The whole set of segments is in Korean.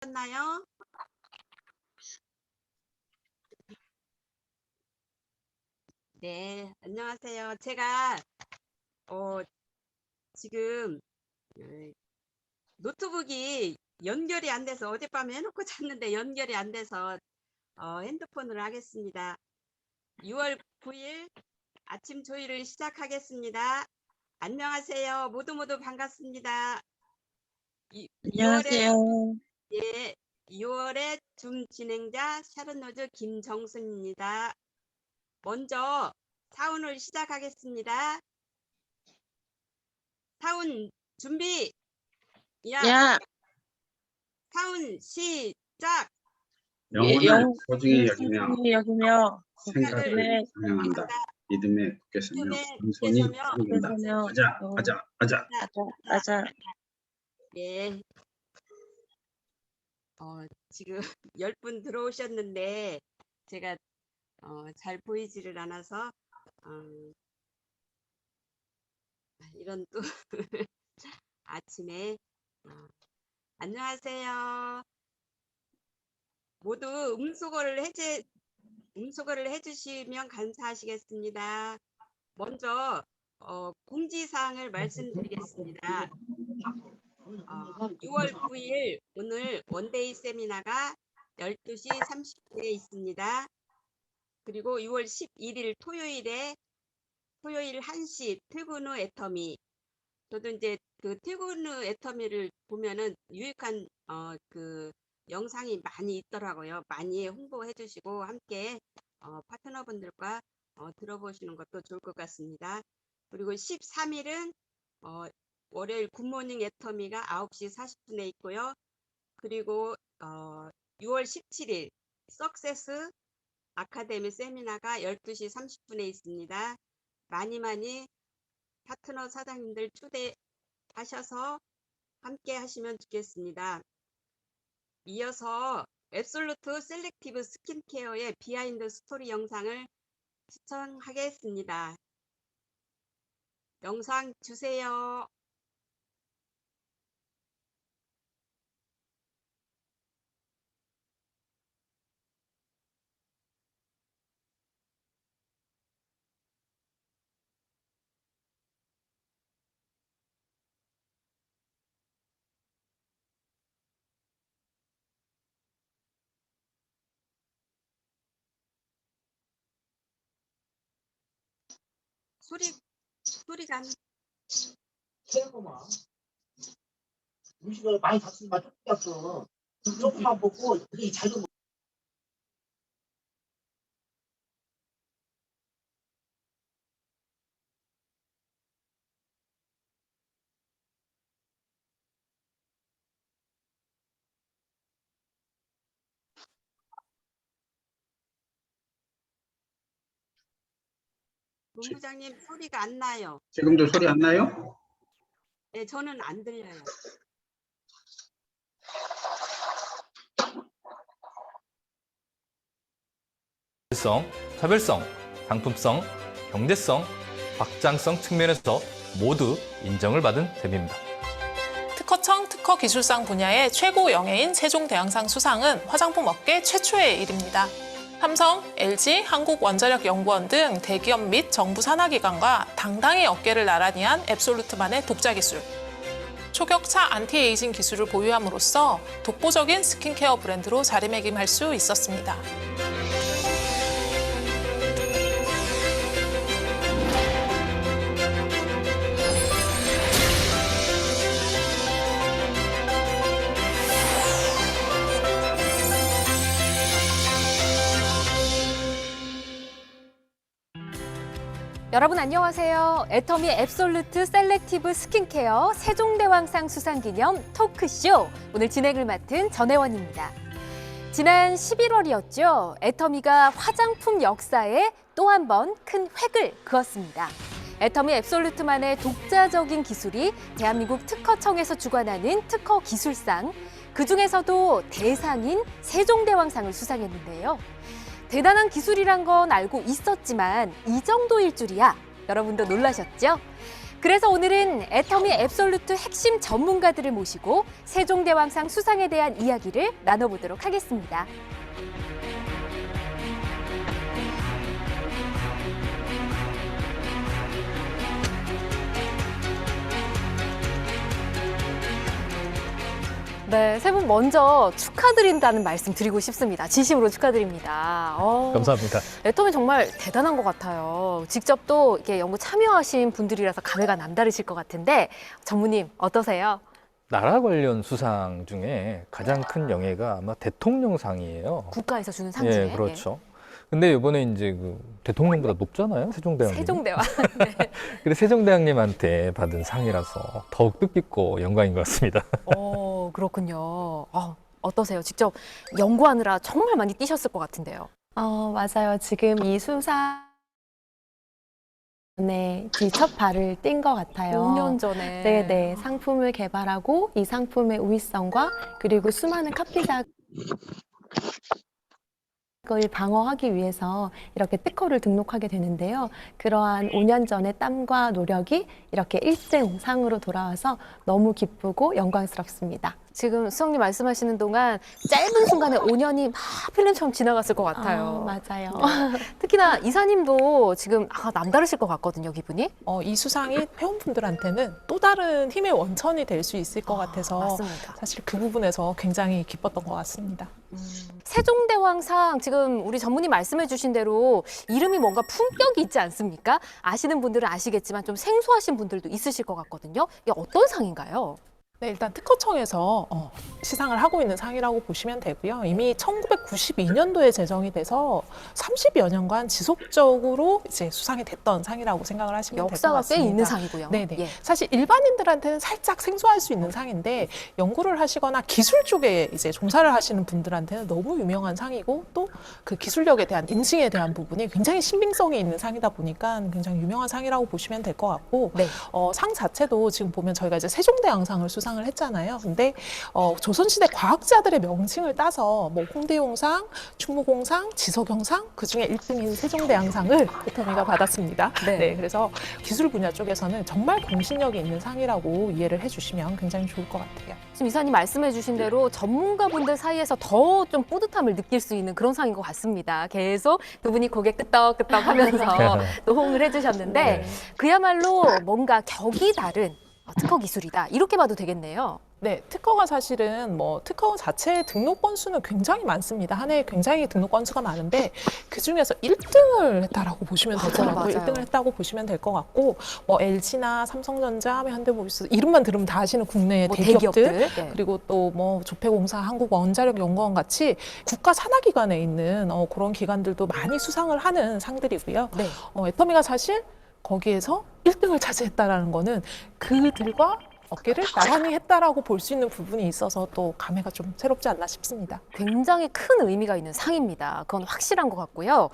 나요? 네, 안녕하세요. 제가 지금 어, 노트북이 연결이 안 돼서 어젯밤에 해놓고 잤는데 연결이 안 돼서 핸드폰으로 하겠습니다. 6월 9일 아침 조회를 시작하겠습니다. 안녕하세요. 모두 반갑습니다. 6월에 안녕하세요. 예, 6월의 줌 진행자 샤론노즈 김정순입니다. 먼저 사운을 시작하겠습니다. 사운 준비. 야, 사운 시작. 영혼을 소중히 여기며 소중히 여기며 생각을 가슴에 상향한다. 믿음에 굳게 서며 믿음에 손이 굳게 서며 상한다. 가자. 맞아. 예. 지금 10분 들어오셨는데 제가 잘 보이지를 않아서 이런 또 아침에 안녕하세요. 모두 음소거를 해주시면 감사하시겠습니다. 먼저 공지사항을 말씀드리겠습니다. 6월 9일 오늘 원데이 세미나가 12시 30분에 있습니다. 그리고 6월 11일 토요일 1시 퇴근 후 애터미. 저도 이제 그 퇴근 후 애터미를 보면은 유익한 그 영상이 많이 있더라고요. 많이 홍보해 주시고 함께 파트너분들과 들어보시는 것도 좋을 것 같습니다. 그리고 13일은 월요일 굿모닝 애터미가 9시 40분에 있고요. 그리고 6월 17일 석세스 아카데미 세미나가 12시 30분에 있습니다. 많이 파트너 사장님들 초대하셔서 함께 하시면 좋겠습니다. 이어서 앱솔루트 셀렉티브 스킨케어의 비하인드 스토리 영상을 시청하겠습니다. 영상 주세요. 소리가 안 음식을 많이 잡수니까 조금 조금만 먹고 되게 잘 먹어. 본부장님 소리가 안 나요. 지금도 소리 안 나요? 네, 저는 안 들려요. 성, 차별성, 상품성, 경제성, 확장성 측면에서 모두 인정을 받은 댐입니다. 특허청 특허기술상 분야의 최고 영예인 세종대왕상 수상은 화장품 업계 최초의 일입니다. 삼성, LG, 한국원자력연구원 등 대기업 및 정부 산하기관과 당당히 어깨를 나란히 한 앱솔루트만의 독자 기술. 초격차 안티에이징 기술을 보유함으로써 독보적인 스킨케어 브랜드로 자리매김할 수 있었습니다. 여러분 안녕하세요. 애터미 앱솔루트 셀렉티브 스킨케어 세종대왕상 수상기념 토크쇼 오늘 진행을 맡은 전혜원입니다. 지난 11월이었죠. 애터미가 화장품 역사에 또 한 번 큰 획을 그었습니다. 애터미 앱솔루트만의 독자적인 기술이 대한민국 특허청에서 주관하는 특허 기술상, 그중에서도 대상인 세종대왕상을 수상했는데요. 대단한 기술이란 건 알고 있었지만 이 정도일 줄이야. 여러분도 놀라셨죠? 그래서 오늘은 애터미 앱솔루트 핵심 전문가들을 모시고 세종대왕상 수상에 대한 이야기를 나눠보도록 하겠습니다. 네, 세 분 먼저 축하드린다는 말씀 드리고 싶습니다. 진심으로 축하드립니다. 감사합니다. 애터미 정말 대단한 것 같아요. 직접 또 이렇게 연구 참여하신 분들이라서 감회가 남다르실 것 같은데 전무님 어떠세요? 나라 관련 수상 중에 가장 큰 영예가 아마 대통령상이에요. 국가에서 주는 상 중에. 예, 그렇죠. 근데 이번에 이제 그 대통령보다 높잖아요, 세종대왕님. 세종대왕. 네. 그래서 세종대왕님한테 받은 상이라서 더욱 뜻깊고 영광인 것 같습니다. 그렇군요. 어떠세요? 직접 연구하느라 정말 많이 뛰셨을 것 같은데요. 맞아요. 지금 이 수상에 첫 발을 뗀 것 같아요. 5년 전에. 네네. 상품을 개발하고 이 상품의 우위성과 그리고 수많은 카피작을 방어하기 위해서 이렇게 특허를 등록하게 되는데요. 그러한 5년 전의 땀과 노력이 이렇게 1등 상으로 돌아와서 너무 기쁘고 영광스럽습니다. 지금 수석님 말씀하시는 동안 짧은 순간에 5년이 막 필름처럼 지나갔을 것 같아요. 맞아요. 특히나 이사님도 지금 남다르실 것 같거든요, 기분이. 이 수상이 회원분들한테는 또 다른 힘의 원천이 될 수 있을 것 같아서 맞습니다. 사실 그 부분에서 굉장히 기뻤던 것 같습니다. 세종대왕상 지금 우리 전무님 말씀해 주신 대로 이름이 뭔가 품격이 있지 않습니까? 아시는 분들은 아시겠지만 좀 생소하신 분들도 있으실 것 같거든요. 이게 어떤 상인가요? 네, 일단 특허청에서 시상을 하고 있는 상이라고 보시면 되고요. 이미 1992년도에 제정이 돼서 30여 년간 지속적으로 이제 수상이 됐던 상이라고 생각을 하시면 될 것 역사가 같습니다. 꽤 있는 상이고요. 네네. 예. 사실 일반인들한테는 살짝 생소할 수 있는 상인데 연구를 하시거나 기술 쪽에 이제 종사를 하시는 분들한테는 너무 유명한 상이고 또 그 기술력에 대한 인증에 대한 부분이 굉장히 신빙성이 있는 상이다 보니까 굉장히 유명한 상이라고 보시면 될 것 같고 네. 상 자체도 지금 보면 저희가 이제 세종대왕상을 수상을 했잖아요. 근데 조선시대 과학자들의 명칭을 따서 뭐 홍대용상, 충무공상, 지석영상 그중에 1등인 세종대왕상을 애터미가 받았습니다. 네. 네, 그래서 기술 분야 쪽에서는 정말 공신력이 있는 상이라고 이해를 해주시면 굉장히 좋을 것 같아요. 지금 이사님 말씀해 주신 대로 전문가분들 사이에서 더 좀 뿌듯함을 느낄 수 있는 그런 상인 것 같습니다. 계속 두 분이 고개 끄덕끄덕 하면서 또 호응을 해주셨는데 네. 그야말로 뭔가 격이 다른 특허 기술이다. 이렇게 봐도 되겠네요. 네, 특허가 사실은 특허 자체의 등록 건수는 굉장히 많습니다. 한 해에 굉장히 등록 건수가 많은데 그 중에서 1등을 했다라고 보시면 될 것 같고, 맞아요. 1등을 했다고 보시면 될 것 같고, LG나 삼성전자, 현대모비스 이름만 들으면 다 아시는 국내의 대기업들, 네. 그리고 또 조폐공사, 한국원자력연구원 같이 국가 산하기관에 있는 그런 기관들도 많이 수상을 하는 상들이고요. 네. 애터미가 사실 거기에서 1등을 차지했다라는 거는 그들과 어깨를 나란히 했다라고 볼 수 있는 부분이 있어서 또 감회가 좀 새롭지 않나 싶습니다. 굉장히 큰 의미가 있는 상입니다. 그건 확실한 것 같고요.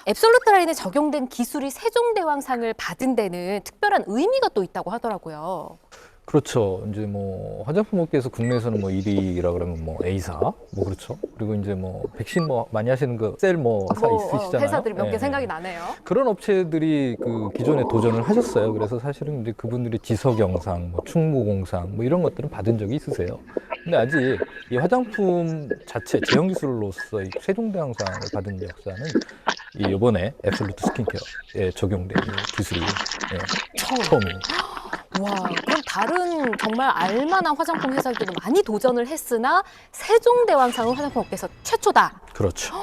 앱솔루트 라인에 적용된 기술이 세종대왕상을 받은 데는 특별한 의미가 또 있다고 하더라고요. 그렇죠. 이제 뭐 화장품 업계에서 국내에서는 뭐 1위라 그러면 뭐 A사, 뭐 그렇죠. 그리고 이제 뭐 백신 뭐 많이 하시는 그 셀 사 있으시잖아요. 회사들이 몇 개 네. 생각이 나네요. 그런 업체들이 그 기존에 도전을 하셨어요. 그래서 사실은 이제 그분들이 지석영상, 뭐 충무공상 뭐 이런 것들은 받은 적이 있으세요. 근데 아직 이 화장품 자체 제형 기술로서 이 세종대왕상을 받은 역사는 이 이번에 앱솔루트 스킨케어에 적용된 이 기술이 처음입니다. 와, 그럼 다른 정말 알만한 화장품 회사들도 많이 도전을 했으나 세종대왕상은 화장품 업계에서 최초다. 그렇죠.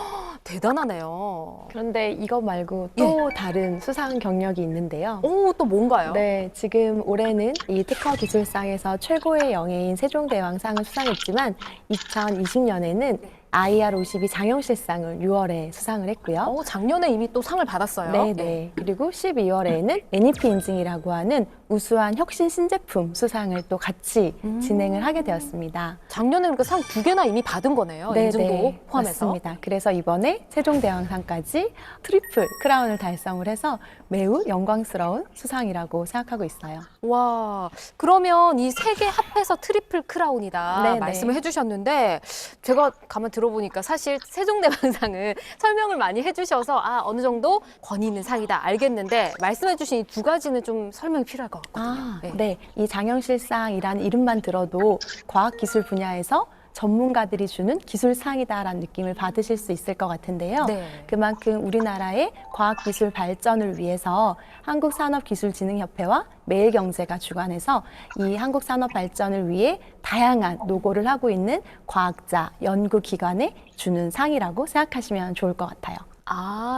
대단하네요. 그런데 이것 말고 또 다른 수상 경력이 있는데요. 또 뭔가요? 네, 지금 올해는 이 특허 기술상에서 최고의 영예인 세종대왕상을 수상했지만 2020년에는 IR52 장영실상을 6월에 수상을 했고요. 작년에 이미 또 상을 받았어요. 네. 그리고 12월에는 NEP 인증이라고 하는 우수한 혁신 신제품 수상을 또 같이 진행을 하게 되었습니다. 작년에는 그 상 2개나 이미 받은 거네요. 인증도 포함해서. 맞습니다. 그래서 이번에 세종대왕상까지 트리플 크라운을 달성을 해서 매우 영광스러운 수상이라고 생각하고 있어요. 와, 그러면 이 세 개 합해서 트리플 크라운이다 네네. 말씀을 해주셨는데 제가 가만 들어보니까 사실 세종대왕상은 설명을 많이 해주셔서 어느 정도 권위 있는 상이다 알겠는데 말씀해주신 이 두 가지는 좀 설명이 필요할 것 같거든요. 네. 이 장영실상이라는 이름만 들어도 과학기술 분야에서 전문가들이 주는 기술상이다라는 느낌을 받으실 수 있을 것 같은데요. 네. 그만큼 우리나라의 과학기술 발전을 위해서 한국산업기술진흥협회와 매일경제가 주관해서 이 한국산업 발전을 위해 다양한 노고를 하고 있는 과학자, 연구기관에 주는 상이라고 생각하시면 좋을 것 같아요.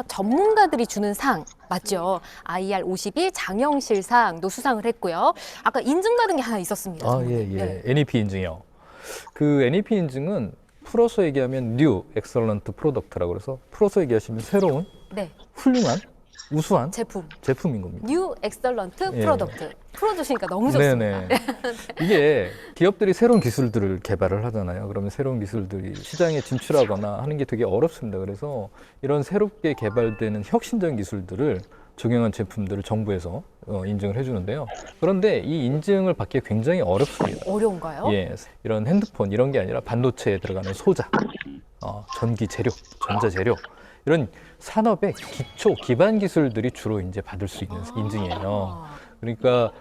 전문가들이 주는 상 맞죠? IR51 장영실상도 수상을 했고요. 아까 인증받은 게 하나 있었습니다. 예. 네. NEP 인증이요. 그 NEP 인증은 풀어서 얘기하면 New Excellent Product라고 그래서 풀어서 얘기하시면 새로운, 네. 훌륭한, 우수한 제품인 겁니다. 뉴 엑설런트 예. 프로덕트. 풀어주시니까 너무 좋습니다. 네네. 이게 기업들이 새로운 기술들을 개발을 하잖아요. 그러면 새로운 기술들이 시장에 진출하거나 하는 게 되게 어렵습니다. 그래서 이런 새롭게 개발되는 혁신적인 기술들을 적용한 제품들을 정부에서 인증을 해주는데요. 그런데 이 인증을 받기 굉장히 어렵습니다. 어려운가요? 예, 이런 핸드폰 이런 게 아니라 반도체에 들어가는 소자, 전기 재료, 전자 재료 이런 산업의 기초 기반 기술들이 주로 이제 받을 수 있는 인증이에요. 그러니까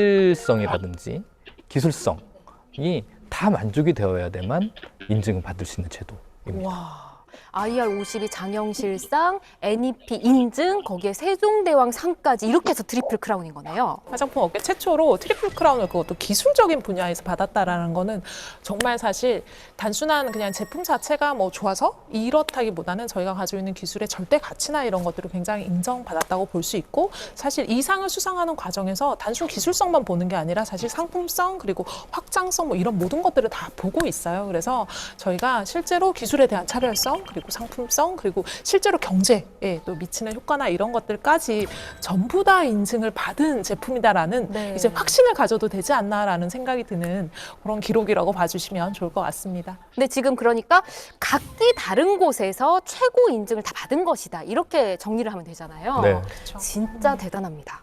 품질성이라든지 기술성이 다 만족이 되어야만 인증을 받을 수 있는 제도입니다. 와. IR52 장영실상, NEP 인증, 거기에 세종대왕상까지 이렇게 해서 트리플 크라운인 거네요. 화장품 업계 최초로 트리플 크라운을 그것도 기술적인 분야에서 받았다라는 거는 정말 사실 단순한 그냥 제품 자체가 뭐 좋아서 이렇다기보다는 저희가 가지고 있는 기술의 절대 가치나 이런 것들을 굉장히 인정받았다고 볼 수 있고 사실 이 상을 수상하는 과정에서 단순 기술성만 보는 게 아니라 사실 상품성 그리고 확장성 뭐 이런 모든 것들을 다 보고 있어요. 그래서 저희가 실제로 기술에 대한 차별성 그리고 상품성 그리고 실제로 경제에 또 미치는 효과나 이런 것들까지 전부 다 인증을 받은 제품이다라는 네. 이제 확신을 가져도 되지 않나라는 생각이 드는 그런 기록이라고 봐주시면 좋을 것 같습니다. 근데 지금 그러니까 각기 다른 곳에서 최고 인증을 다 받은 것이다. 이렇게 정리를 하면 되잖아요. 네. 진짜 대단합니다.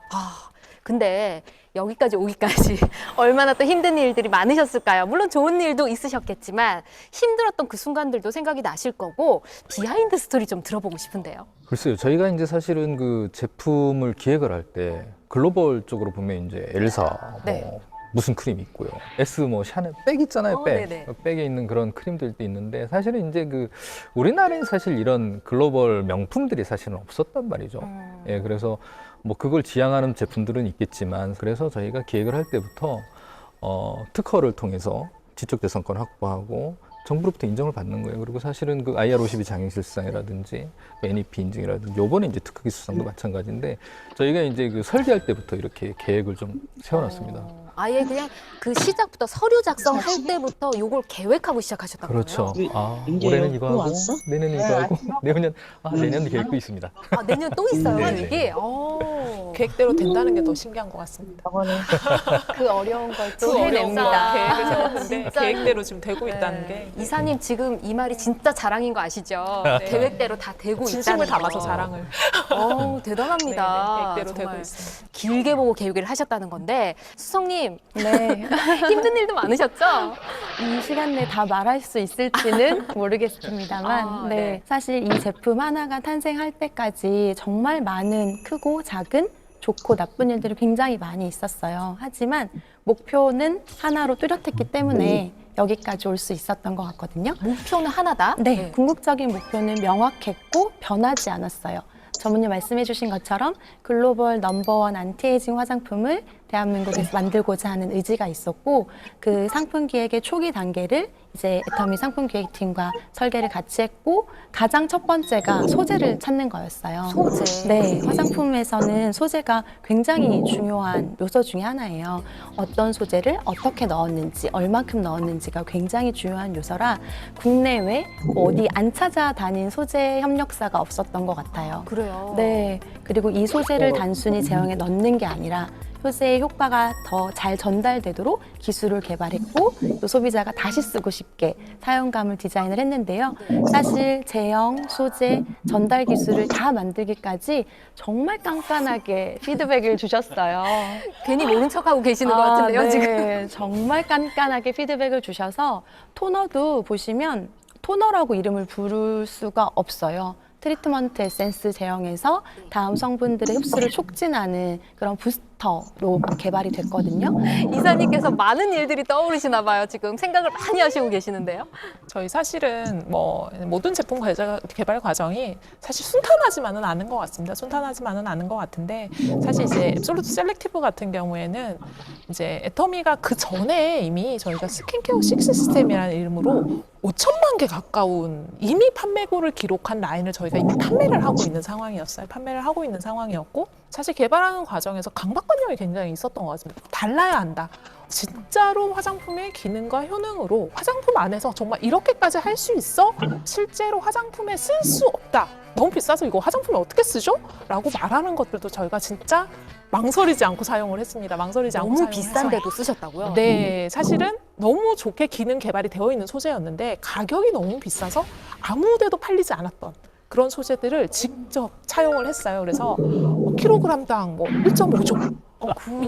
근데 여기까지 오기까지 얼마나 또 힘든 일들이 많으셨을까요? 물론 좋은 일도 있으셨겠지만 힘들었던 그 순간들도 생각이 나실 거고 비하인드 스토리 좀 들어보고 싶은데요. 글쎄요, 저희가 이제 사실은 그 제품을 기획을 할 때 글로벌 쪽으로 보면 이제 엘사, 네. 무슨 크림 있고요. S 샤넬 백 있잖아요, 백. 네네. 백에 있는 그런 크림들도 있는데 사실은 이제 그 우리나라에 사실 이런 글로벌 명품들이 사실은 없었단 말이죠. 예, 그래서 뭐 그걸 지향하는 제품들은 있겠지만 그래서 저희가 기획을 할 때부터 특허를 통해서 지적 재산권 확보하고 정부로부터 인정을 받는 거예요. 그리고 사실은 그 IR52 장애실상이라든지 NEP 인증이라든지 요번에 이제 특허 기술상도 마찬가지인데 저희가 이제 그 설계할 때부터 이렇게 계획을 좀 세워놨습니다. 아예 그냥 그 시작부터 서류 작성할 때부터 요걸 계획하고 시작하셨다고요? 그렇죠. 이제 올해는 여기 이거 하고 왔어? 내년은 이거 하고 내년도 계획도 있습니다. 내년 또 있어요, 네. 이게? 계획대로 된다는 게 더 신기한 것 같습니다. 그 어려운 걸 그 또 어려운 해냅니다. 계획을 세웠는데 진짜. 계획대로 지금 되고 있다는 게 이사님 지금 이 말이 진짜 자랑인 거 아시죠? 네. 계획대로 다 되고 진심을 있다는 담아서 거. 자랑을 대단합니다. 계획대로 되고 정말 있습니다. 길게 보고 계획을 하셨다는 건데 수성님 네. 힘든 일도 많으셨죠? 이 시간 내에 다 말할 수 있을지는 모르겠습니다만 네. 사실 이 제품 하나가 탄생할 때까지 정말 많은 크고 작은 좋고 나쁜 일들이 굉장히 많이 있었어요. 하지만 목표는 하나로 뚜렷했기 때문에 여기까지 올 수 있었던 것 같거든요. 목표는 하나다? 네, 궁극적인 목표는 명확했고 변하지 않았어요. 전문님 말씀해 주신 것처럼 글로벌 넘버원 안티에이징 화장품을 대한민국에서 만들고자 하는 의지가 있었고 그 상품 기획의 초기 단계를 이제 애터미 상품 기획팀과 설계를 같이 했고 가장 첫 번째가 소재를 찾는 거였어요. 소재. 네, 화장품에서는 소재가 굉장히 중요한 요소 중에 하나예요. 어떤 소재를 어떻게 넣었는지, 얼마큼 넣었는지가 굉장히 중요한 요소라 국내외 어디 안 찾아다닌 소재 협력사가 없었던 것 같아요. 그래요. 네, 그리고 이 소재를 단순히 제형에 넣는 게 아니라 소재의 효과가 더 잘 전달되도록 기술을 개발했고 또 소비자가 다시 쓰고 싶게 사용감을 디자인을 했는데요. 사실 제형, 소재, 전달 기술을 다 만들기까지 정말 깐깐하게 피드백을 주셨어요. 괜히 모른 척하고 계시는 것 같은데요, 네. 지금. 정말 깐깐하게 피드백을 주셔서 토너도 보시면 토너라고 이름을 부를 수가 없어요. 트리트먼트 에센스 제형에서 다음 성분들의 흡수를 촉진하는 그런 부스터로 개발이 됐거든요. 이사님께서 많은 일들이 떠오르시나 봐요. 지금 생각을 많이 하시고 계시는데요. 저희 사실은 뭐 모든 제품 개발 과정이 사실 순탄하지만은 않은 것 같습니다. 순탄하지만은 않은 것 같은데 사실 이제 앱솔루트 셀렉티브 같은 경우에는 이제 애터미가 그 전에 이미 저희가 스킨케어 6 시스템이라는 이름으로 5천만 개 가까운 이미 판매고를 기록한 라인을 저희가 이미 판매를 하고 있는 상황이었어요. 판매를 하고 있는 상황이었고 사실 개발하는 과정에서 강박관념이 굉장히 있었던 것 같습니다. 달라야 한다. 진짜로 화장품의 기능과 효능으로 화장품 안에서 정말 이렇게까지 할 수 있어? 실제로 화장품에 쓸 수 없다. 너무 비싸서 이거 화장품에 어떻게 쓰죠? 라고 말하는 것들도 저희가 진짜 망설이지 않고 사용을 했습니다. 망설이지 않고 너무 사용을 비싼데도 해서. 쓰셨다고요? 네, 사실은 너무 좋게 기능 개발이 되어 있는 소재였는데 가격이 너무 비싸서 아무 데도 팔리지 않았던 그런 소재들을 직접 차용을 했어요. 그래서 킬로그램당 뭐 1.5조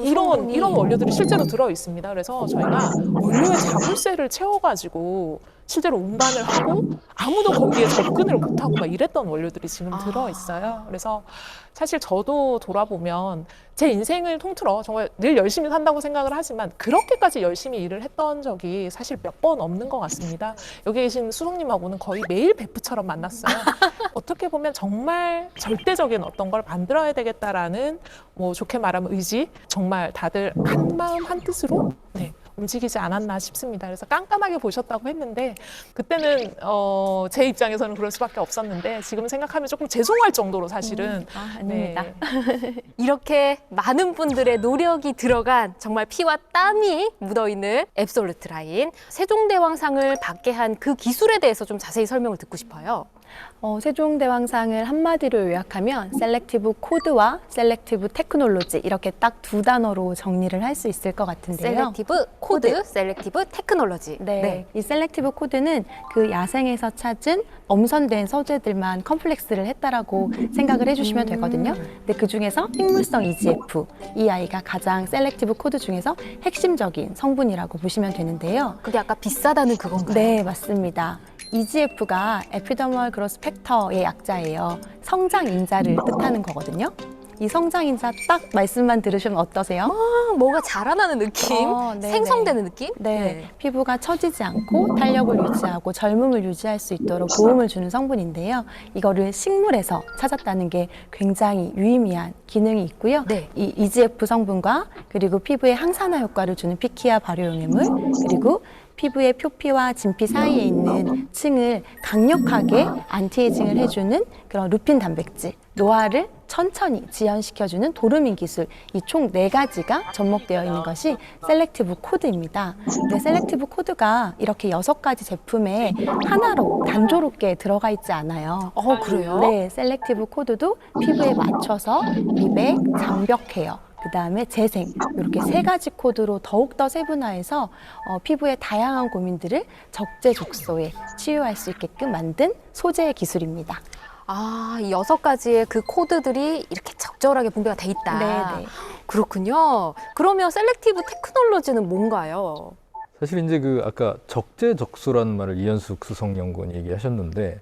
이런 원료들이 실제로 들어 있습니다. 그래서 저희가 원료의 자물쇠를 채워가지고 실제로 운반을 하고 아무도 거기에 접근을 못하고 막 이랬던 원료들이 지금 들어 있어요. 그래서 사실 저도 돌아보면 제 인생을 통틀어 정말 늘 열심히 산다고 생각을 하지만 그렇게까지 열심히 일을 했던 적이 사실 몇 번 없는 것 같습니다. 여기 계신 수석님하고는 거의 매일 베프처럼 만났어요. 어떻게 보면 정말 절대적인 어떤 걸 만들어야 되겠다라는 뭐 좋게 말하면 의지, 정말 다들 한 마음 한 뜻으로 움직이지 않았나 싶습니다. 그래서 깐깐하게 보셨다고 했는데 그때는 제 입장에서는 그럴 수밖에 없었는데 지금 생각하면 조금 죄송할 정도로 사실은 아닙니다. 이렇게 많은 분들의 노력이 들어간 정말 피와 땀이 묻어있는 앱솔루트 라인 세종대왕상을 받게 한 그 기술에 대해서 좀 자세히 설명을 듣고 싶어요. 세종대왕상을 한마디로 요약하면 셀렉티브 코드와 셀렉티브 테크놀로지 이렇게 딱 두 단어로 정리를 할 수 있을 것 같은데요. 셀렉티브 코드, 셀렉티브 테크놀로지. 네. 이 셀렉티브 코드는 그 야생에서 찾은 엄선된 소재들만 컴플렉스를 했다라고 생각을 해주시면 되거든요. 근데 그 중에서 식물성 EGF, 이 아이가 가장 셀렉티브 코드 중에서 핵심적인 성분이라고 보시면 되는데요. 그게 아까 비싸다는 그건가요? 네, 맞습니다. EGF가 에피더멀 그로스 팩터의 약자예요. 성장 인자를 뜻하는 거거든요. 이 성장 인자 딱 말씀만 들으시면 어떠세요? 뭐가 자라나는 느낌? 네네. 생성되는 느낌? 네. 피부가 처지지 않고 탄력을 유지하고 젊음을 유지할 수 있도록 도움을 주는 성분인데요. 이거를 식물에서 찾았다는 게 굉장히 유의미한 기능이 있고요. 네. 이 EGF 성분과 그리고 피부에 항산화 효과를 주는 피키아 발효용해물 그리고 피부의 표피와 진피 사이에 있는 층을 강력하게 안티에이징을 해주는 그런 루핀 단백질, 노화를 천천히 지연시켜주는 도르민 기술, 이 총 4가지가 접목되어 있는 것이 셀렉티브 코드입니다. 근데 셀렉티브 코드가 이렇게 6가지 제품에 하나로 단조롭게 들어가 있지 않아요. 그래요? 네, 셀렉티브 코드도 피부에 맞춰서 미백, 장벽 케어, 그 다음에 재생 이렇게 3가지 코드로 더욱더 세분화해서 피부의 다양한 고민들을 적재적소에 치유할 수 있게끔 만든 소재의 기술입니다. 이 6가지의 그 코드들이 이렇게 적절하게 분배가 돼 있다. 네네. 그렇군요. 그러면 셀렉티브 테크놀로지는 뭔가요? 사실 이제 그 아까 적재적소라는 말을 이현숙 수석연구원이 얘기하셨는데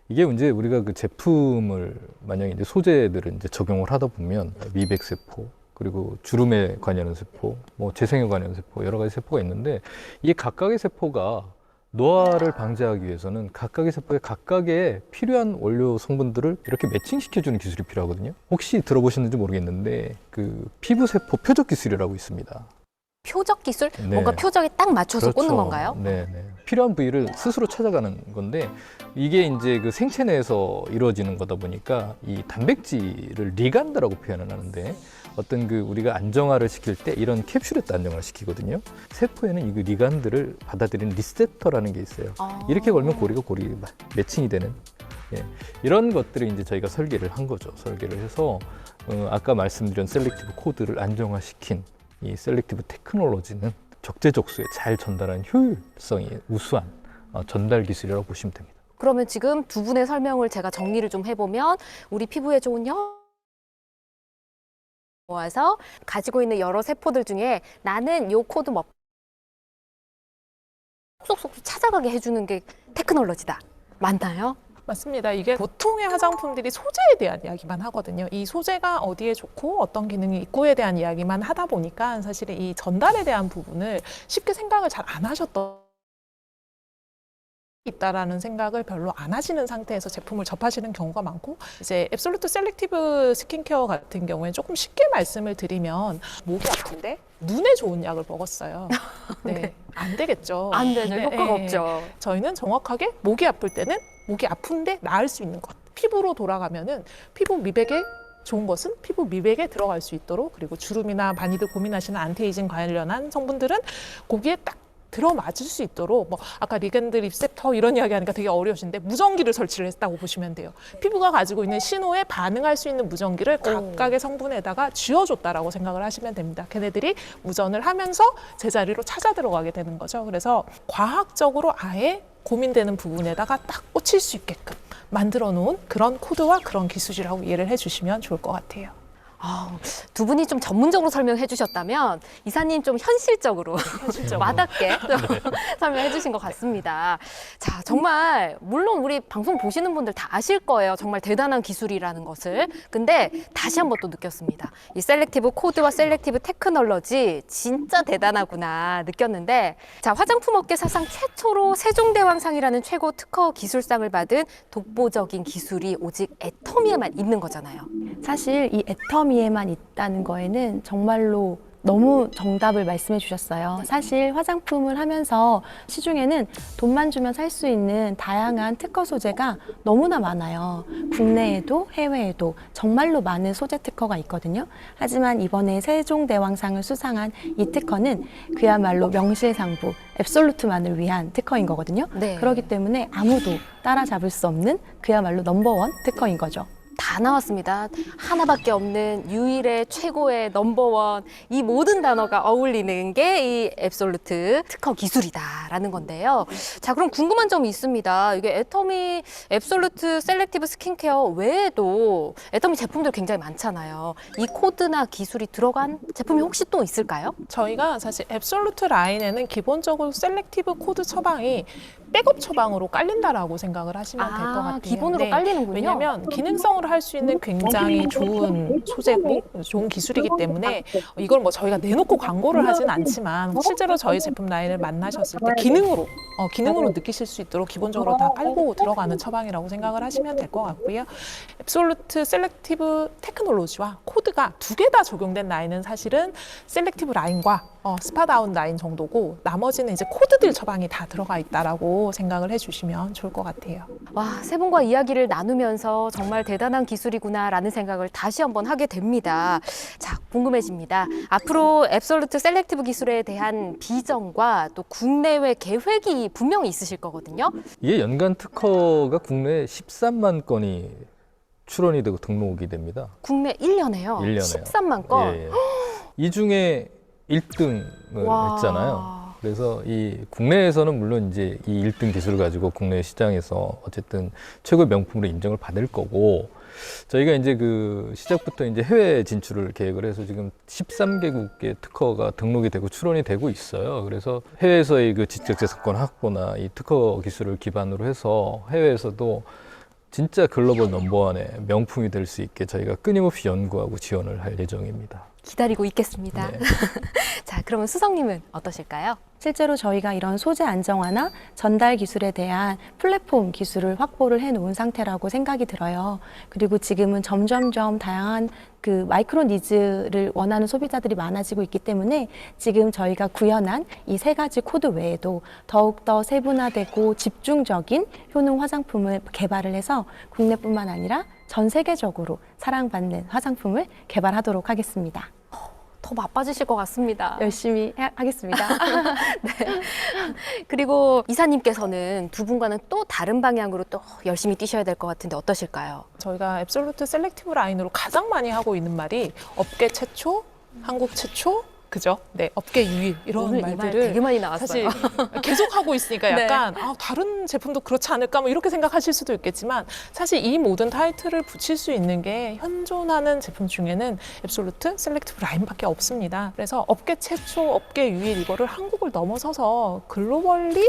이게 이제 우리가 그 제품을 만약에 이제 소재들을 이제 적용을 하다 보면 미백세포 그리고 주름에 관여하는 세포, 뭐 재생에 관여하는 세포 여러 가지 세포가 있는데 이게 각각의 세포가 노화를 방지하기 위해서는 각각의 세포에 각각의 필요한 원료 성분들을 이렇게 매칭시켜주는 기술이 필요하거든요. 혹시 들어보셨는지 모르겠는데 그 피부세포 표적 기술이라고 있습니다. 표적 기술? 네. 뭔가 표적에 딱 맞춰서 그렇죠. 꽂는 건가요? 네. 필요한 부위를 스스로 찾아가는 건데 이게 이제 그 생체 내에서 이루어지는 거다 보니까 이 단백질을 리간드라고 표현을 하는데 어떤 그 우리가 안정화를 시킬 때 이런 캡슐에 또 안정화를 시키거든요. 세포에는 이 리간드를 받아들이는 리셉터라는 게 있어요. 이렇게 걸면 고리가 매칭이 되는 예, 이런 것들을 이제 저희가 설계를 한 거죠. 설계를 해서 아까 말씀드린 셀렉티브 코드를 안정화시킨 이 셀렉티브 테크놀로지는 적재적소에 잘 전달하는 효율성이 우수한 전달 기술이라고 보시면 됩니다. 그러면 지금 두 분의 설명을 제가 정리를 좀 해보면 우리 피부에 좋은 모아서 가지고 있는 여러 세포들 중에 나는 요 코드 쏙쏙 찾아가게 해주는 게 테크놀로지다. 맞나요? 맞습니다. 이게 보통의 화장품들이 소재에 대한 이야기만 하거든요. 이 소재가 어디에 좋고 어떤 기능이 있고에 대한 이야기만 하다 보니까 사실 이 전달에 대한 부분을 쉽게 생각을 잘 안 하셨던 있다라는 생각을 별로 안 하시는 상태에서 제품을 접하시는 경우가 많고, 이제 앱솔루트 셀렉티브 스킨케어 같은 경우에 조금 쉽게 말씀을 드리면 목이 아픈데 눈에 좋은 약을 먹었어요. 네, 네. 안 되겠죠. 안 되죠. 네, 효과가 네. 없죠. 저희는 정확하게 목이 아플 때는 목이 아픈데 나을 수 있는 것. 피부로 돌아가면은 피부 미백에 좋은 것은 피부 미백에 들어갈 수 있도록, 그리고 주름이나 많이들 고민하시는 안티에이징 관련한 성분들은 거기에 딱 들어맞을 수 있도록, 뭐 아까 리겐드 리셉터 이런 이야기 하니까 되게 어려우신데 무전기를 설치를 했다고 보시면 돼요. 피부가 가지고 있는 신호에 반응할 수 있는 무전기를 각각의 성분에다가 쥐어줬다라고 생각을 하시면 됩니다. 걔네들이 무전을 하면서 제자리로 찾아 들어가게 되는 거죠. 그래서 과학적으로 아예 고민되는 부분에다가 딱 꽂힐 수 있게끔 만들어 놓은 그런 코드와 그런 기술이라고 이해를 해주시면 좋을 것 같아요. 두 분이 좀 전문적으로 설명해 주셨다면 이사님 좀 현실적으로 와닿게 설명해 주신 것 같습니다. 자, 정말 물론 우리 방송 보시는 분들 다 아실 거예요. 정말 대단한 기술이라는 것을. 근데 다시 한번 또 느꼈습니다. 이 셀렉티브 코드와 셀렉티브 테크놀로지 진짜 대단하구나 느꼈는데, 자, 화장품 업계 사상 최초로 세종대왕상이라는 최고 특허 기술상을 받은 독보적인 기술이 오직 애터미에만 있는 거잖아요. 사실 이 애터미에만 있다는 거에는 정말로 너무 정답을 말씀해 주셨어요. 사실 화장품을 하면서 시중에는 돈만 주면 살 수 있는 다양한 특허 소재가 너무나 많아요. 국내에도 해외에도 정말로 많은 소재 특허가 있거든요. 하지만 이번에 세종대왕상을 수상한 이 특허는 그야말로 명실상부 앱솔루트만을 위한 특허인 거거든요. 네. 그렇기 때문에 아무도 따라잡을 수 없는 그야말로 넘버원 특허인 거죠. 다 나왔습니다. 하나밖에 없는 유일의 최고의 넘버원, 이 모든 단어가 어울리는 게 이 앱솔루트 특허 기술이다라는 건데요. 자, 그럼 궁금한 점이 있습니다. 이게 애터미 앱솔루트 셀렉티브 스킨케어 외에도 애터미 제품들 굉장히 많잖아요. 이 코드나 기술이 들어간 제품이 혹시 또 있을까요? 저희가 사실 앱솔루트 라인에는 기본적으로 셀렉티브 코드 처방이 백업 처방으로 깔린다라고 생각을 하시면 될 것 같아요. 기본으로 네. 깔리는군요. 왜냐하면 기능성으로 할 수 있는 굉장히 좋은 소재고 좋은 기술이기 때문에 이걸 뭐 저희가 내놓고 광고를 하진 않지만 실제로 저희 제품 라인을 만나셨을 때 기능으로 느끼실 수 있도록 기본적으로 다 깔고 들어가는 처방이라고 생각을 하시면 될 것 같고요. 앱솔루트 셀렉티브 테크놀로지와 코드가 두 개 다 적용된 라인은 사실은 셀렉티브 라인과 스파다운 라인 정도고, 나머지는 이제 코드들 처방이 다 들어가 있다라고 생각을 해주시면 좋을 것 같아요. 와, 세 분과 이야기를 나누면서 정말 대단한 기술이구나라는 생각을 다시 한번 하게 됩니다. 자, 궁금해집니다. 앞으로 앱솔루트 셀렉티브 기술에 대한 비전과 또 국내외 계획이 분명히 있으실 거거든요. 이게 연간 특허가 국내에 13만 건이 출원이 되고 등록이 됩니다. 국내 1년에요. 1년에요. 13만 건. 예, 예. 이 중에 1등을 와. 했잖아요. 그래서 이 국내에서는 물론 이제 이 1등 기술을 가지고 국내 시장에서 어쨌든 최고의 명품으로 인정을 받을 거고, 저희가 이제 그 시작부터 이제 해외 진출을 계획을 해서 지금 13개국의 특허가 등록이 되고 출원이 되고 있어요. 그래서 해외에서의 그 지적재산권 확보나 이 특허 기술을 기반으로 해서 해외에서도 진짜 글로벌 넘버원의 명품이 될 수 있게 저희가 끊임없이 연구하고 지원을 할 예정입니다. 기다리고 있겠습니다. 네. 자, 그러면 수성님은 어떠실까요? 실제로 저희가 이런 소재 안정화나 전달 기술에 대한 플랫폼 기술을 확보를 해놓은 상태라고 생각이 들어요. 그리고 지금은 점점점 다양한 그 마이크로 니즈를 원하는 소비자들이 많아지고 있기 때문에 지금 저희가 구현한 이 세 가지 코드 외에도 더욱더 세분화되고 집중적인 효능 화장품을 개발을 해서 국내뿐만 아니라 전 세계적으로 사랑받는 화장품을 개발하도록 하겠습니다. 더 바빠지실 것 같습니다. 열심히 하겠습니다. 네. 그리고 이사님께서는 두 분과는 또 다른 방향으로 또 열심히 뛰셔야 될 것 같은데 어떠실까요? 저희가 앱솔루트 셀렉티브 라인으로 가장 많이 하고 있는 말이 업계 최초, 한국 최초, 그죠? 네, 업계 유일 이런 오늘 이 말 말들을 되게 많이 나왔어요. 사실 계속 하고 있으니까 네. 약간 다른 제품도 그렇지 않을까 뭐 이렇게 생각하실 수도 있겠지만 사실 이 모든 타이틀을 붙일 수 있는 게 현존하는 제품 중에는 앱솔루트 셀렉티브 라인밖에 없습니다. 그래서 업계 최초, 업계 유일 이거를 한국을 넘어서서 글로벌리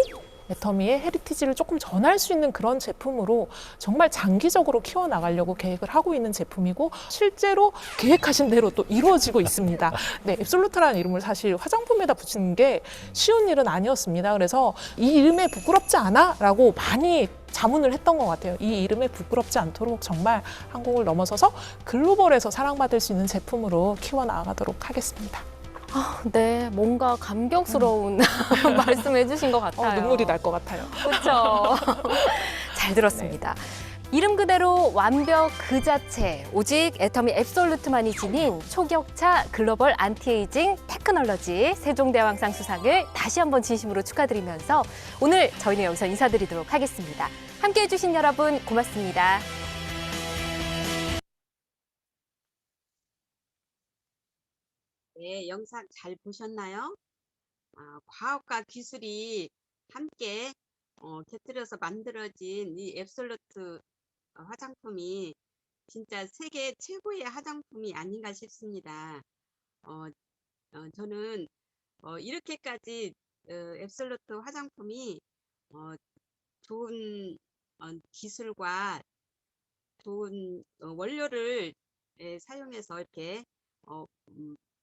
애터미의 헤리티지를 조금 전할 수 있는 그런 제품으로 정말 장기적으로 키워나가려고 계획을 하고 있는 제품이고 실제로 계획하신 대로 또 이루어지고 있습니다. 네, 앱솔루트라는 이름을 사실 화장품에다 붙이는 게 쉬운 일은 아니었습니다. 그래서 이 이름에 부끄럽지 않아? 라고 많이 자문을 했던 것 같아요. 이 이름에 부끄럽지 않도록 정말 한국을 넘어서서 글로벌에서 사랑받을 수 있는 제품으로 키워나가도록 하겠습니다. 네, 뭔가 감격스러운 말씀해 주신 것 같아요. 눈물이 날 것 같아요. 그렇죠. 잘 들었습니다. 이름 그대로 완벽 그 자체, 오직 애터미 앱솔루트만이 지닌 초격차 글로벌 안티에이징 테크놀로지 세종대왕상 수상을 다시 한번 진심으로 축하드리면서 오늘 저희는 여기서 인사드리도록 하겠습니다. 함께해 주신 여러분 고맙습니다. 네, 영상 잘 보셨나요? 과학과 기술이 함께 곁들여서 만들어진 이 앱솔루트 화장품이 진짜 세계 최고의 화장품이 아닌가 싶습니다. 저는 이렇게까지 앱솔루트 화장품이 좋은 기술과 좋은 원료를 사용해서 이렇게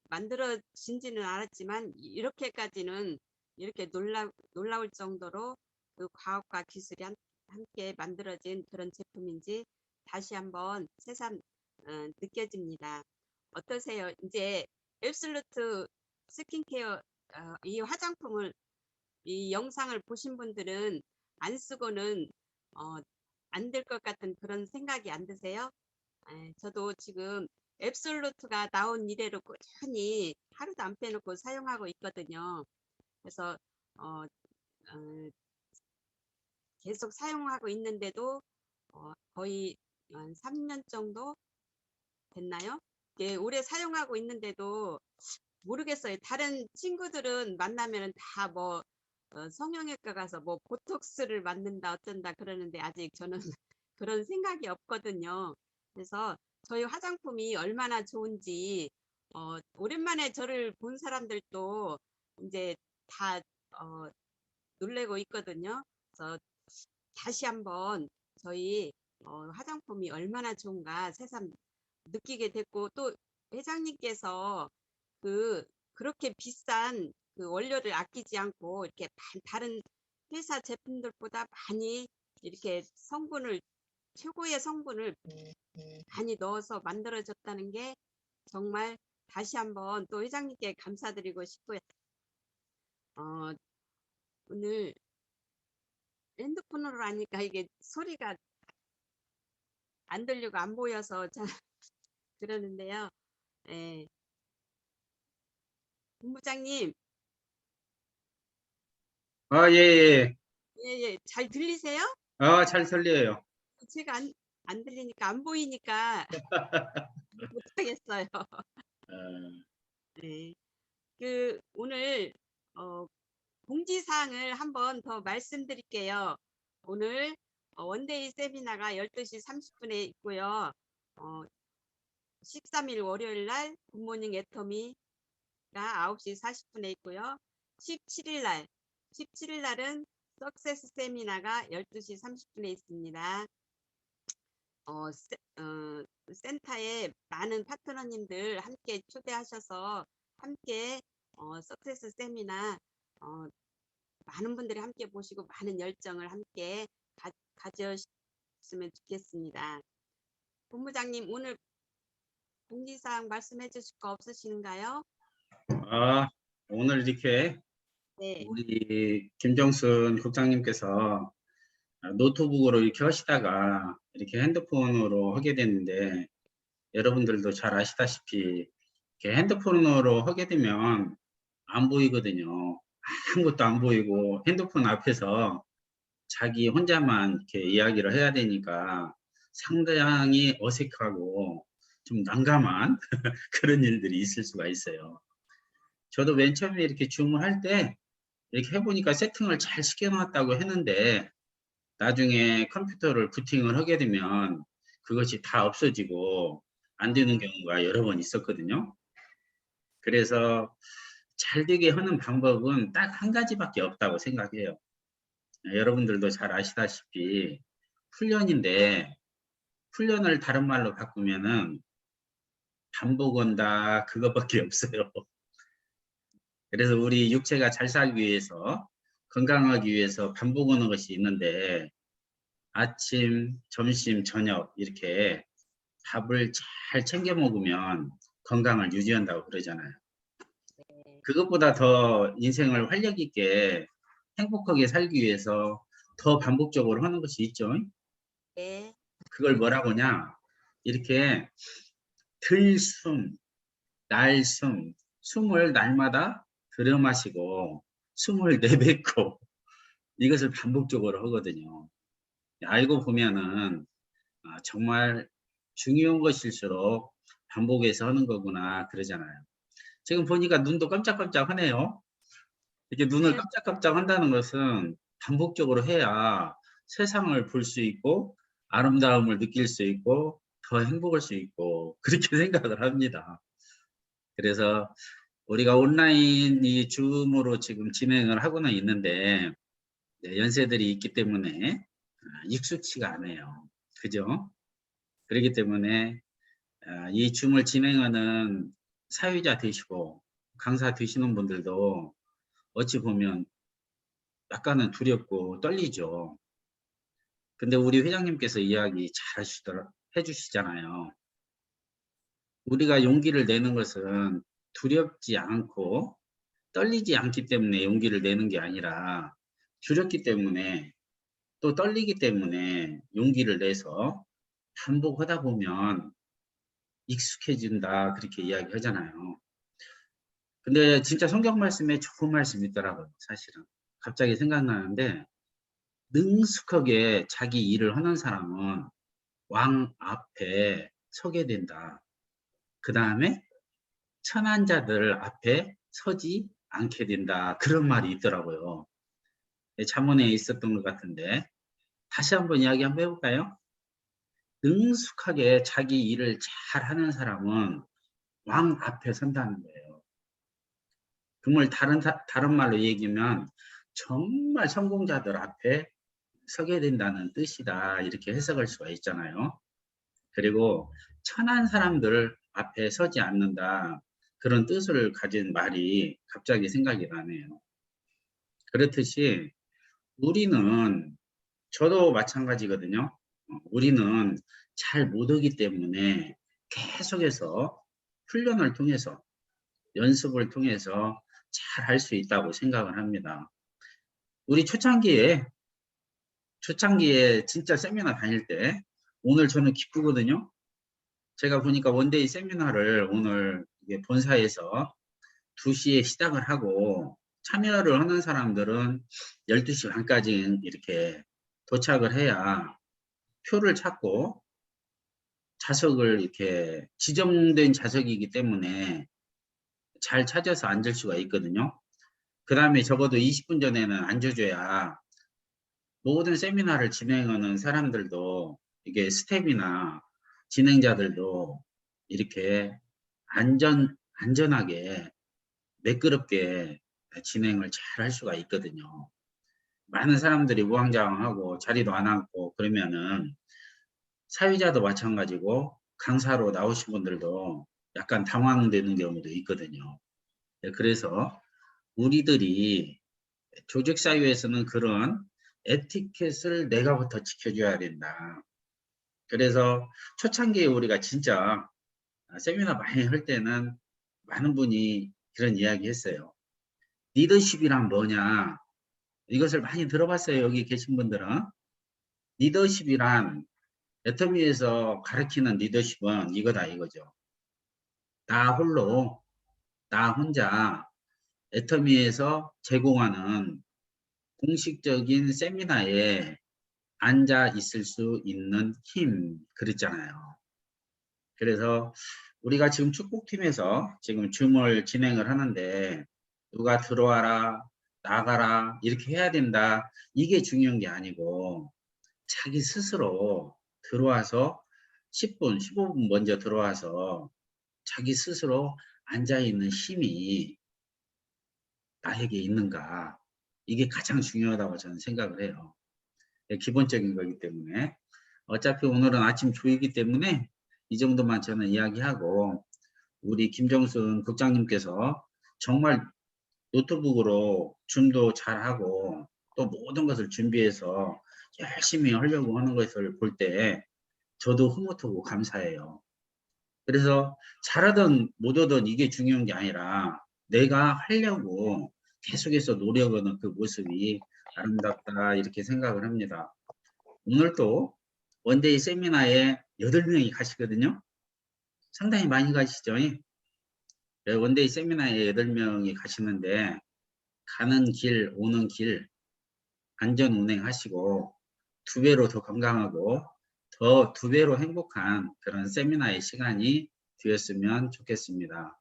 만들어진지는 알았지만 이렇게까지는 이렇게 놀라울 정도로 그 과학과 기술이 함께 만들어진 그런 제품인지 다시 한번 새삼 느껴집니다. 어떠세요? 이제 앱솔루트 스킨케어 이 화장품을 이 영상을 보신 분들은 안 쓰고는 안 될 것 같은 그런 생각이 안 드세요? 저도 지금 앱솔루트가 나온 이래로 꾸준히 하루도 안 빼놓고 사용하고 있거든요. 그래서 계속 사용하고 있는데도 거의 한 3년 정도 됐나요? 예, 오래 사용하고 있는데도 모르겠어요. 다른 친구들은 만나면 다 뭐 성형외과 가서 뭐 보톡스를 맞는다 어쩐다 그러는데 아직 저는 그런 생각이 없거든요. 그래서 저희 화장품이 얼마나 좋은지 오랜만에 저를 본 사람들도 이제 다 놀래고 있거든요. 그래서 다시 한번 저희 화장품이 얼마나 좋은가 새삼 느끼게 됐고 또 회장님께서 그렇게 비싼 그 원료를 아끼지 않고 이렇게 다른 회사 제품들보다 많이 이렇게 최고의 성분을 많이 넣어서 만들어졌다는 게 정말 다시 한번 또 회장님께 감사드리고 싶고요. 오늘 핸드폰으로 하니까 이게 소리가 안 들리고 안 보여서 잘 그러는데요. 예. 본부장님, 예. 예, 잘 들리세요? 잘 설레요. 제가 안 들리니까 안 보이니까 못하겠어요. 네. 오늘 공지사항을 한번 더 말씀드릴게요. 오늘 원데이 세미나가 12시 30분에 있고요. 13일 월요일 날 굿모닝 애터미가 9시 40분에 있고요. 17일 날은 석세스 세미나가 12시 30분에 있습니다. 센터에 많은 파트너님들 함께 초대하셔서 함께 석세스 세미나 많은 분들이 함께 보시고 많은 열정을 함께 가졌으면 좋겠습니다. 본부장님 오늘 공지사항 말씀해 주실 거 없으신가요? 오늘 이렇게 네. 우리 김정순 국장님께서 노트북으로 이렇게 하시다가 이렇게 핸드폰으로 하게 됐는데 여러분들도 잘 아시다시피 이렇게 핸드폰으로 하게 되면 안 보이거든요. 아무것도 안 보이고 핸드폰 앞에서 자기 혼자만 이렇게 이야기를 해야 되니까 상당히 어색하고 좀 난감한 그런 일들이 있을 수가 있어요. 저도 맨 처음에 이렇게 주문할 때 이렇게 해보니까 세팅을 잘 시켜놨다고 했는데 나중에 컴퓨터를 부팅을 하게 되면 그것이 다 없어지고 안 되는 경우가 여러 번 있었거든요. 그래서 잘 되게 하는 방법은 딱 한 가지밖에 없다고 생각해요. 여러분들도 잘 아시다시피 훈련인데 훈련을 다른 말로 바꾸면은 반복한다 그것밖에 없어요. 그래서 우리 육체가 잘 살기 위해서 건강하기 위해서 반복하는 것이 있는데 아침, 점심, 저녁 이렇게 밥을 잘 챙겨 먹으면 건강을 유지한다고 그러잖아요. 그것보다 더 인생을 활력 있게 행복하게 살기 위해서 더 반복적으로 하는 것이 있죠. 네. 그걸 뭐라고 하냐? 이렇게 들숨, 날숨, 숨을 날마다 들여 마시고 숨을 내뱉고 이것을 반복적으로 하거든요. 알고 보면은 정말 중요한 것일수록 반복해서 하는 거구나 그러잖아요. 지금 보니까 눈도 깜짝깜짝 하네요. 이렇게 눈을 깜짝깜짝 한다는 것은 반복적으로 해야 세상을 볼 수 있고 아름다움을 느낄 수 있고 더 행복할 수 있고 그렇게 생각을 합니다. 그래서 우리가 온라인 이 줌으로 지금 진행을 하고는 있는데 연세들이 있기 때문에 익숙치가 않아요. 그죠? 그렇기 때문에 이 줌을 진행하는 사회자 되시고 강사 되시는 분들도 어찌 보면 약간은 두렵고 떨리죠. 근데 우리 회장님께서 이야기 잘 해주시잖아요. 우리가 용기를 내는 것은 두렵지 않고 떨리지 않기 때문에 용기를 내는 게 아니라 두렵기 때문에 또 떨리기 때문에 용기를 내서 반복하다 보면 익숙해진다 그렇게 이야기하잖아요. 근데 진짜 성경 말씀에 좋은 말씀이 있더라고요. 사실은 갑자기 생각나는데 능숙하게 자기 일을 하는 사람은 왕 앞에 서게 된다. 그 다음에 천한 자들 앞에 서지 않게 된다. 그런 말이 있더라고요. 잠언에 있었던 것 같은데 다시 한번 이야기 한번 해볼까요? 능숙하게 자기 일을 잘 하는 사람은 왕 앞에 선다는 거예요. 정말 다른 말로 얘기하면 정말 성공자들 앞에 서게 된다는 뜻이다. 이렇게 해석할 수가 있잖아요. 그리고 천한 사람들 앞에 서지 않는다. 그런 뜻을 가진 말이 갑자기 생각이 나네요. 그렇듯이 우리는 저도 마찬가지거든요. 우리는 잘 못하기 때문에 계속해서 훈련을 통해서 연습을 통해서 잘 할 수 있다고 생각을 합니다. 우리 초창기에 진짜 세미나 다닐 때 오늘 저는 기쁘거든요. 제가 보니까 원데이 세미나를 오늘 본사에서 2시에 시작을 하고 참여를 하는 사람들은 12시 반까지 이렇게 도착을 해야 표를 찾고 좌석을 이렇게 지정된 좌석이기 때문에 잘 찾아서 앉을 수가 있거든요. 그 다음에 적어도 20분 전에는 앉아줘야 모든 세미나를 진행하는 사람들도 이게 스텝이나 진행자들도 이렇게 안전하게 매끄럽게 진행을 잘 할 수가 있거든요. 많은 사람들이 우왕좌왕하고 자리도 안 앉고 그러면은 사회자도 마찬가지고 강사로 나오신 분들도 약간 당황되는 경우도 있거든요. 그래서 우리들이 조직사회에서는 그런 에티켓을 내가부터 지켜줘야 된다. 그래서 초창기에 우리가 진짜 세미나 많이 할 때는 많은 분이 그런 이야기 했어요. 리더십이란 뭐냐? 이것을 많이 들어봤어요. 여기 계신 분들은. 리더십이란 애터미에서 가르치는 리더십은 이거다 이거죠. 나 홀로, 나 혼자 애터미에서 제공하는 공식적인 세미나에 앉아 있을 수 있는 힘, 그랬잖아요. 그래서 우리가 지금 축복팀에서 지금 줌을 진행을 하는데 누가 들어와라, 나가라 이렇게 해야 된다. 이게 중요한 게 아니고 자기 스스로 들어와서 10분, 15분 먼저 들어와서 자기 스스로 앉아있는 힘이 나에게 있는가. 이게 가장 중요하다고 저는 생각을 해요. 기본적인 거기 때문에. 어차피 오늘은 아침 조이기 때문에 이 정도만 저는 이야기하고 우리 김정순 국장님께서 정말 노트북으로 줌도 잘하고 또 모든 것을 준비해서 열심히 하려고 하는 것을 볼 때 저도 흐뭇하고 감사해요. 그래서 잘하든 못하든 이게 중요한 게 아니라 내가 하려고 계속해서 노력하는 그 모습이 아름답다 이렇게 생각을 합니다. 오늘 또 원데이 세미나에 8명이 가시거든요. 상당히 많이 가시죠. 원데이 세미나에 8명이 가시는데 가는 길 오는 길 안전 운행하시고 2배로 더 건강하고 더 2배로 행복한 그런 세미나의 시간이 되었으면 좋겠습니다.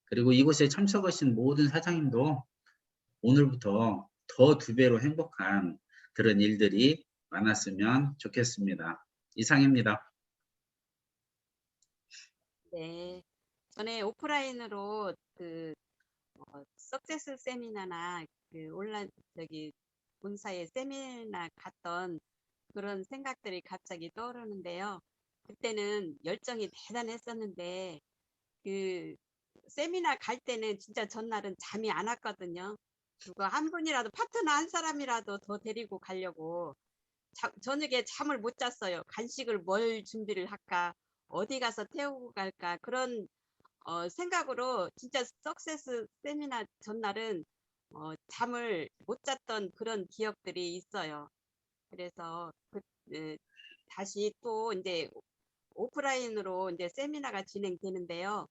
그리고 이곳에 참석하신 모든 사장님도 오늘부터 더 2배로 행복한 그런 일들이 많았으면 좋겠습니다. 이상입니다. 네. 전에 오프라인으로 석세스 세미나나 온라인 본사의 세미나 갔던 그런 생각들이 갑자기 떠오르는데요. 그때는 열정이 대단했었는데 세미나 갈 때는 진짜 전날은 잠이 안 왔거든요. 누가 한 분이라도 파트너 한 사람이라도 더 데리고 가려고 저녁에 잠을 못 잤어요. 간식을 뭘 준비를 할까, 어디 가서 태우고 갈까, 그런 생각으로 진짜 석세스 세미나 전날은 잠을 못 잤던 그런 기억들이 있어요. 그래서 다시 또 이제 오프라인으로 이제 세미나가 진행되는데요.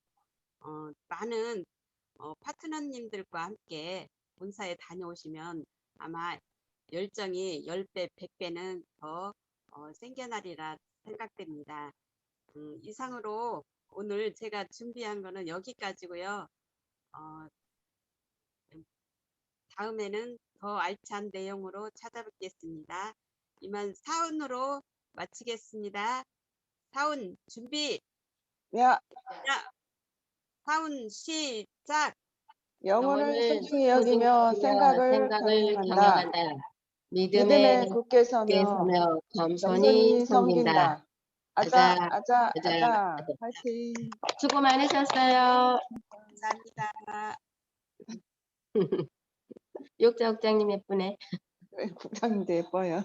많은 파트너님들과 함께 본사에 다녀오시면 아마 열정이 10배, 100배는 더 생겨나리라 생각됩니다. 이상으로 오늘 제가 준비한 거는 여기까지고요. 다음에는 더 알찬 내용으로 찾아뵙겠습니다. 이만 사운으로 마치겠습니다. 사운 준비. 야, 사운 시작. 영혼을 소중히 여기며 생각을 경영한다. 믿음에 굳게 서며 겸손히 섬긴다. 아자, 아자, 아자. 화이팅. 수고 많으셨어요. 감사합니다. 욕자 국장님 예쁘네. 국장님도 예뻐요.